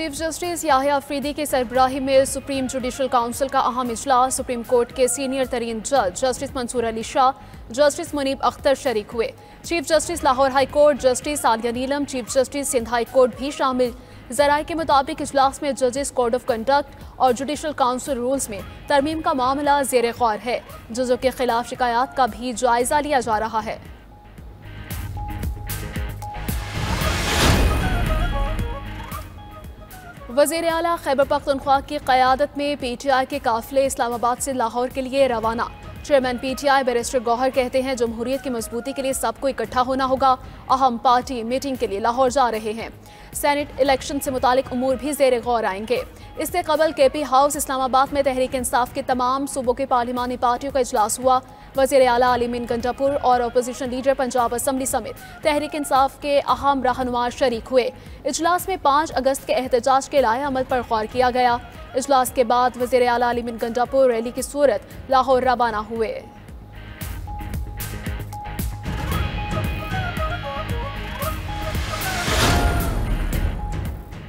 Chief justice Yahya Afridi की सरबराही में supreme judicial council का अहम इजलास। सुप्रीम कोर्ट के सीनियर तरीन जज जस्टिस मंसूर अली शाह, जस्टिस मुनीब अख्तर शरीक हुए। Chief justice Lahore high court justice Aalia Neelum, chief justice Sindh high court भी शामिल। जराये के मुताबिक इजलास में जजेस कोड ऑफ कंडक्ट और जुडिशल काउंसिल रूल्स में तरमीम का मामला ज़ेर गौर है। जजों के खिलाफ शिकायत का भी जायजा लिया जा रहा है। वज़ीर आला खैबर पख्तूनख्वा की क़यादत में PTI के काफ़िले इस्लामाबाद से लाहौर के लिए रवाना। चेयरमैन PTI बैरिस्टर गौहर कहते हैं जमहूरियत की मजबूती के लिए सबको इकट्ठा होना होगा। अहम पार्टी मीटिंग के लिए लाहौर जा रहे हैं। सेनेट इलेक्शन से मुतालिक उमूर भी ज़ेर गौर आएंगे। इससे कबल KP हाउस इस्लामाबाद में तहरीक इंसाफ की तमाम सूबों के पार्लिमानी पार्टियों का इजलास हुआ। वज़ीर आला अली मीन गंडापुर और अपोजिशन लीडर पंजाब असम्बली समेत तहरीक इंसाफ के अहम रहनुमा शरीक हुए। इजलास में 5 अगस्त के एहतजाज के लाए अमल पर गौर किया गया। इजलास के बाद वज़ीर आला अली मीन गंडापुर रैली की सूरत लाहौर रवाना हुए।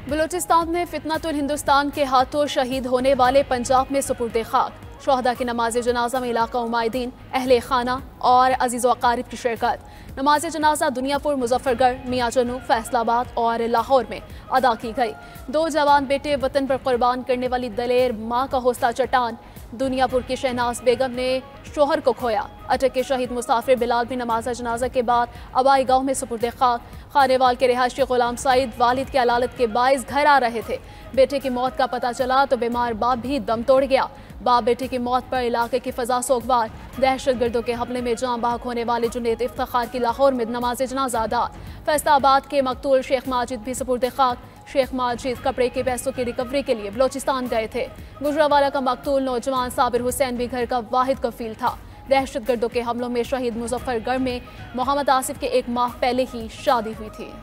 बलूचिस्तान में फितनतुल हिंदुस्तान के हाथों शहीद होने वाले पंजाब में सुपुर्द खाक। शोहदा की नमाज जनाजा में इलाका उमायदीन, अहले खाना और अजीज़ व अकारिब की शिरकत। नमाज जनाजा दुनियापुर, मुजफ्फरगढ़, मियाँ चनू, फैसलाबाद और लाहौर में अदा की गई। 2 जवान बेटे वतन पर कुर्बान करने वाली दलेर माँ का हौसला चट्टान। दुनियापुर की शहनाज बेगम ने शोहर को खोया। अटक के शहीद मुसाफिर बिलाल भी नमाज जनाजा के बाद अबाई गाँव में सुपुर्द खाक। खानेवाल के रिहायशी गुलाम सईद वालिद की अलालत के बाइस घर आ रहे थे। बेटे की मौत का पता चला तो बीमार बाप भी दम तोड़ गया। बाप बेटे की मौत पर इलाके की फजा सोगवार। दहशतगर्दों के हमले में जान बाहक होने वाले जुनेद इफ्तिखार की लाहौर में नमाज जनाजा अदा। फैसलाबाद के मकतूल शेख माजिद भी सुपुर्द खाक। शेख माजिद कपड़े के पैसों की रिकवरी के लिए बलोचिस्तान गए थे। गुजरावाला का मकतूल नौजवान साबिर हुसैन भी घर का वाहिद कफील था। दहशतगर्दों के हमलों में शहीद मुजफ्फरगढ़ में मोहम्मद आसिफ के 1 माह पहले ही शादी हुई थी।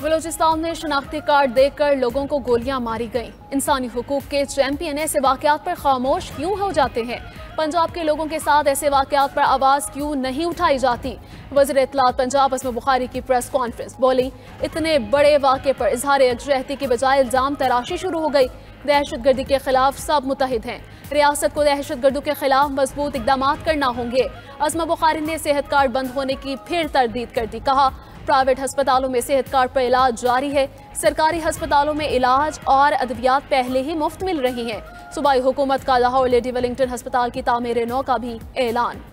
बलूचिस्तान में शनाख्ती कार्ड देकर लोगों को गोलियां मारी गईं। इंसानी हुकूक के चैंपियन ऐसे वाकयात पर खामोश क्यों हो जाते हैं? पंजाब के लोगों के साथ ऐसे वाकयात पर आवाज़ क्यों नहीं उठाई जाती? वज़ीर इत्तलात पंजाब असमा बुखारी की प्रेस कॉन्फ्रेंस। बोली, इतने बड़े वाक़े पर इजहार यकजहती के बजाय इल्ज़ाम तराशी शुरू हो गई। दहशतगर्दी के खिलाफ सब मुतहिद हैं। रियासत को दहशतगर्दों के खिलाफ मजबूत इकदाम करना होंगे। असमा बुखारी ने सेहत कार्ड बंद होने की फिर तरदीद कर दी। कहा, प्राइवेट अस्पतालों में सेहत कार्ड पर इलाज जारी है। सरकारी अस्पतालों में इलाज और अद्वियात पहले ही मुफ्त मिल रही हैं। सूबाई हुकूमत का लाहौर लेडी वेलिंगटन अस्पताल की तामीर नौ का भी ऐलान।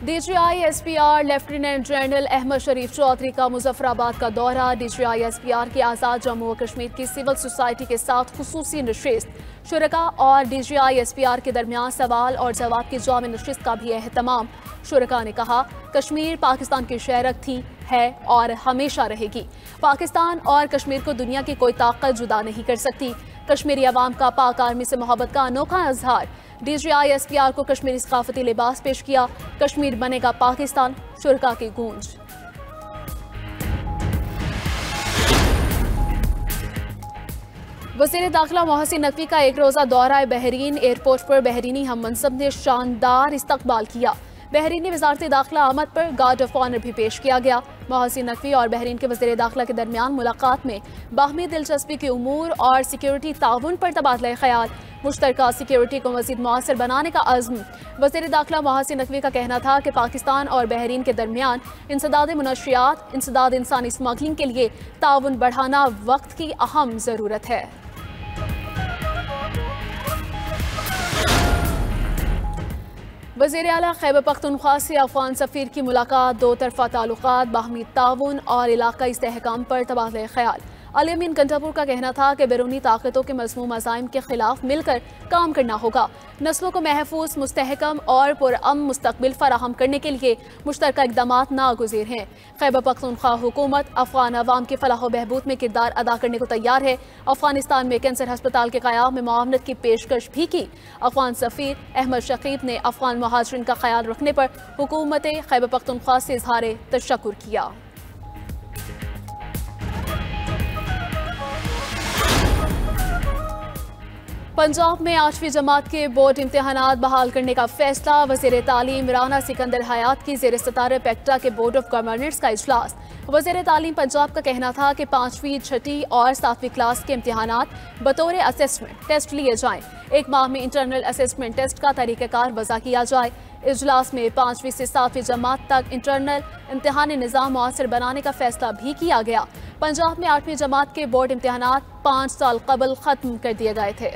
DGI SPR lieutenant general Ahmed Sharif Chaudhry का मुजफ्फराबाद का दौरा। DGI SPR की आज़ाद जम्मू व कश्मीर की सिविल सोसाइटी के साथ खुसूसी नशिस्त। शुरका और DGI SPR के दरमियान सवाल और जवाब की जाम नशिस्त का भी एहतमाम। शुरका ने कहा, कश्मीर पाकिस्तान की शहरक थी, है और हमेशा रहेगी। पाकिस्तान और कश्मीर को दुनिया की कोई ताकत जुदा नहीं कर सकती। कश्मीरी अवाम का पाक आर्मी से मोहब्बत का अनोखा इजहार। DGI SPR को कश्मीरी सकाफती लिबास पेश किया। कश्मीर बनेगा पाकिस्तान, शुरका की गूंज। वज़ीर दाखिला मोहसिन नकवी का 1 रोज़ा दौरा बहरीन। एयरपोर्ट पर बहरीनी हम मनसब ने शानदार इस्तकबाल किया। बहरीनी वज़ारत दाखिला आमद पर गार्ड ऑफ ऑनर भी पेश किया गया। मोहसिन नकवी और बहरीन के वज़ीर दाखिला के दरमियान मुलाकात में बाहमी दिलचस्पी के उमूर और सिक्योरिटी ताउन पर तबादला ख्याल। मुश्तरका सिक्योरिटी को मज़ीद मौसर बनाने का अज़्म। वज़ीर दाखिला मोहसिन नकवी का कहना था कि पाकिस्तान और बहरीन के दरमियान इंसदाद मुनशियात, इंसदाद इंसानी स्मगलिंग के लिए ताउन बढ़ाना वक्त की अहम ज़रूरत है। वज़ीर आला खैबर पख्तूनख्वा से अफगान सफ़ीर की मुलाकात। 2 तरफ़ा ताल्लुकात, बाहमी ताउन और इलाकाई इस्तेहकाम पर तबादला ख्याल। अली मीन गंडापुर का कहना था कि बैरूनी ताकतों के मज़मूम अज़ाइम के खिलाफ मिलकर काम करना होगा। नस्लों को महफूज, मुस्तहकम और पुरअमन मुस्तक़बिल फराहम करने के लिए मुश्तरका इक़दामात नागुज़ीर हैं। खैबर पख्तूनख्वा हुकूमत अफ़गान अवाम की फलाह व बहबूद में किरदार अदा करने को तैयार है। अफ़गानिस्तान में कैंसर अस्पताल के क़याम में मुआवनत की पेशकश भी की। अफ़गान सफ़ीर अहमद शकीब ने अफ़गान मुहाजिरीन का ख्याल रखने पर हुकूमत खैबर पख्तूनख्वा से इज़हार तशक्कुर किया। पंजाब में 8वीं जमात के बोर्ड इम्तिहानात बहाल करने का फैसला। वज़ीर तालीम राना सिकंदर हयात की ज़ेर सतारे पेक्टा के बोर्ड ऑफ गवर्नर्स का इजलास। वज़ीर तालीम पंजाब का कहना था कि 5वीं, 6ठी और 7वीं क्लास के इम्तिहानात बतौर असेसमेंट टेस्ट लिए जाएं। एक माह में इंटरनल असेसमेंट टेस्ट का तरीक़ाकार वज़ा किया जाए। इजलास में 5वीं से 7वीं जमात तक इंटरनल इम्तिहानी निज़ाम मुअस्सर बनाने का फैसला भी किया गया। पंजाब में 8वीं जमात के बोर्ड इम्तिहानात 5 साल कबल ख़त्म कर दिए गए थे।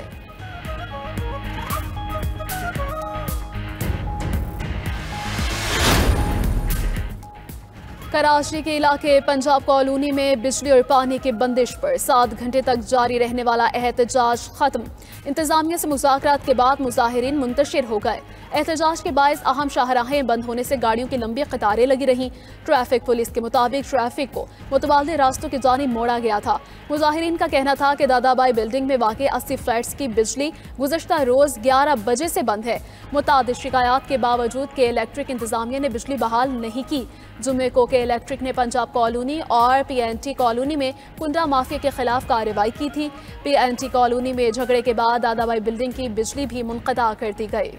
कराची के इलाके पंजाब कॉलोनी में बिजली और पानी की बंदिश पर 7 घंटे तक जारी रहने वाला एहतजाज खत्म। इंतजामिया से मुज़ाकरात के बाद मुजाहिरीन मुंतशिर हो गए। एहतजाज के बायस अहम शाहराहें बंद होने से गाड़ियों की लंबी कतारें लगी रहीं। ट्रैफिक पुलिस के मुताबिक ट्रैफिक को मुतबादिल रास्तों की जानिब मोड़ा गया था। मुजाहिरीन का कहना था कि दादाबाई बिल्डिंग में वाक़ई 80 फ्लैट्स की बिजली गुज़श्ता रोज़ 11 बजे से बंद है। मुतादिद शिकायत के बावजूद के इलेक्ट्रिक इंतजामिया ने बिजली बहाल नहीं की। जुम्मे को के इलेक्ट्रिक ने पंजाब कॉलोनी और PNT कॉलोनी में कुंडा माफिया के खिलाफ कार्रवाई की थी। PNT कॉलोनी में झगड़े के बाद दादाबाई बिल्डिंग की बिजली भी मुनक़ता कर दी गई।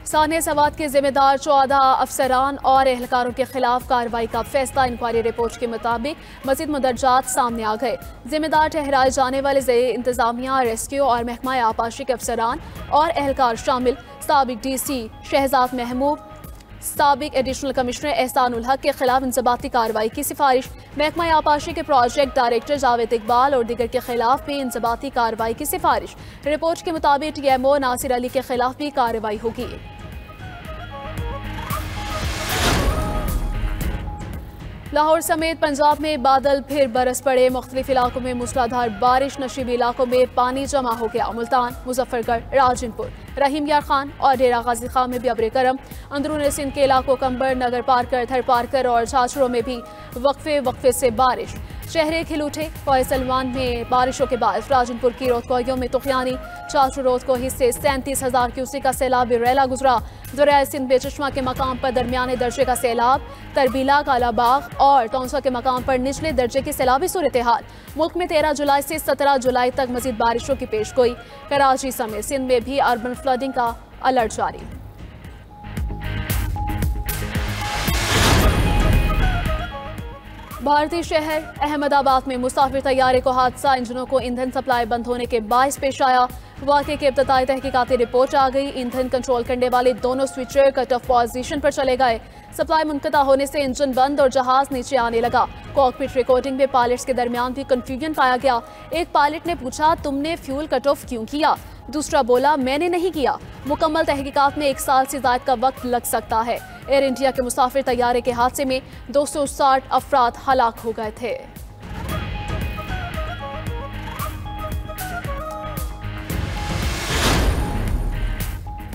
सानिया सवात के जिम्मेदार 14 अफसरान और एहलकारों के खिलाफ कार्रवाई का फैसला। इंक्वायरी रिपोर्ट के मुताबिक मज़ीद मुदर्जात सामने आ गए। जिम्मेदार ठहराए जाने वाले ज़ेर इंतजामिया, रेस्क्यू और महकमा आपाशी के अफसरान और एहलकार शामिल साबिक DC शहजाद महमूद, साबिक एडिशनल कमिश्नर एहसानुल हक के खिलाफ इंजबाती कार्रवाई की सिफारिश। महकमा आपाशी के प्रोजेक्ट डायरेक्टर जावेद इकबाल और दीगर के खिलाफ भी इंजबाती कार्रवाई की सिफारिश। रिपोर्ट के मुताबिक TMO नासिर अली के खिलाफ भी कार्रवाई होगी। लाहौर समेत पंजाब में बादल फिर बरस पड़े। मुख्तलिफ इलाकों में मूसलाधार बारिश, नशीबी इलाकों में पानी जमा हो गया। मुल्तान, मुजफ्फरगढ़, राजनपुर, रहीम यार खान और डेरा गाजी खां में भी अब्र करम। अंदरून सिंध के इलाकों कंबर, नगर पारकर, थर पारकर और झाझड़ों में भी वक्फे से बारिश। शहरे खिल उठे। कोय सलमान में बारिशों के बाद राजनपुर की रोदकोइयों में तुखियानी। चाचू रोदकोही से 37,000 क्यूसेक का सैलाब रेला गुजरा। दरियाए सिंध बेचश्मा के मकाम पर दरमियाने दर्जे का सैलाब। तरबीला, कालाबाग और टौंसा के मकाम पर निचले दर्जे की सैलाबी सूरत हाल। मुल्क में 13 जुलाई से 17 जुलाई तक मजीद बारिशों की पेशगोई। कराची समेत सिंध में भी अर्बन फ्लडिंग का अलर्ट जारी। भारतीय शहर अहमदाबाद में मुसाफिर तैयारे को हादसा। इंजनों को ईंधन सप्लाई बंद होने के बायस पेश आया। वाक़े की इब्तदाई तहकीकाती रिपोर्ट आ गई। ईंधन कंट्रोल करने वाले दोनों स्विचर कट ऑफ पोजीशन पर चले गए। सप्लाई मुनक़ता होने से इंजन बंद और जहाज नीचे आने लगा। कॉकपिट रिकॉर्डिंग में पायलट्स के दरमियान भी कंफ्यूजन पाया गया। एक पायलट ने पूछा, तुमने फ्यूल कट ऑफ क्यों किया? दूसरा बोला, मैंने नहीं किया। मुकम्मल तहकीकात में 1 साल से ज़ायद का वक्त लग सकता है। एयर इंडिया के मुसाफिर तैयारे के हादसे में 260 अफराद हलाक हो गए थे।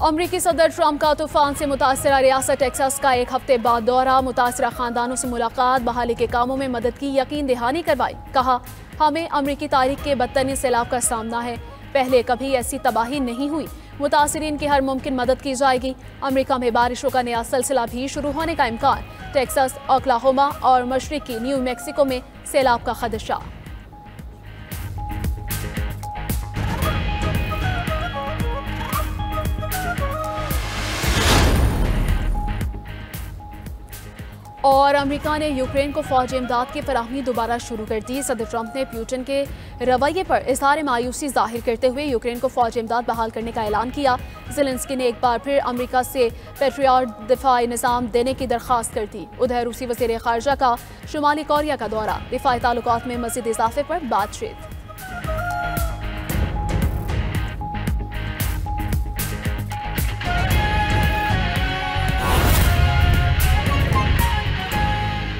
अमरीकी सदर ट्रंप का तूफान से मुतासरा रियासत टेक्सास का 1 हफ्ते बाद दौरा। मुतासरा खानदानों से मुलाकात, बहाली के कामों में मदद की यकीन दहानी करवाई। कहा, हमें अमरीकी तारीख के बदतरीन सैलाब का सामना है। पहले कभी ऐसी तबाही नहीं हुई। मुतासरीन की हर मुमकिन मदद की जाएगी। अमेरिका में बारिशों का नया सिलसिला भी शुरू होने का इम्कान। टेक्सास, ओक्लाहोमा और मशरकी न्यू मैक्सिको में सैलाब का खदशा। और अमेरिका ने यूक्रेन को फौजी इमदाद की फराहमी दोबारा शुरू कर दी। सदर ट्रंप ने पुतिन के रवैये पर इजहार मायूसी जाहिर करते हुए यूक्रेन को फौजी इमदाद बहाल करने का ऐलान किया। ज़ेलेंस्की ने एक बार फिर अमेरिका से पैट्रियट दिफाई निज़ाम देने की दरख्वास्त कर दी। उधर रूसी वज़ीर ख़ारजा का शुमाली कोरिया का दौरा। दिफाई ताल्लुकात में मज़ीद इजाफे पर बातचीत।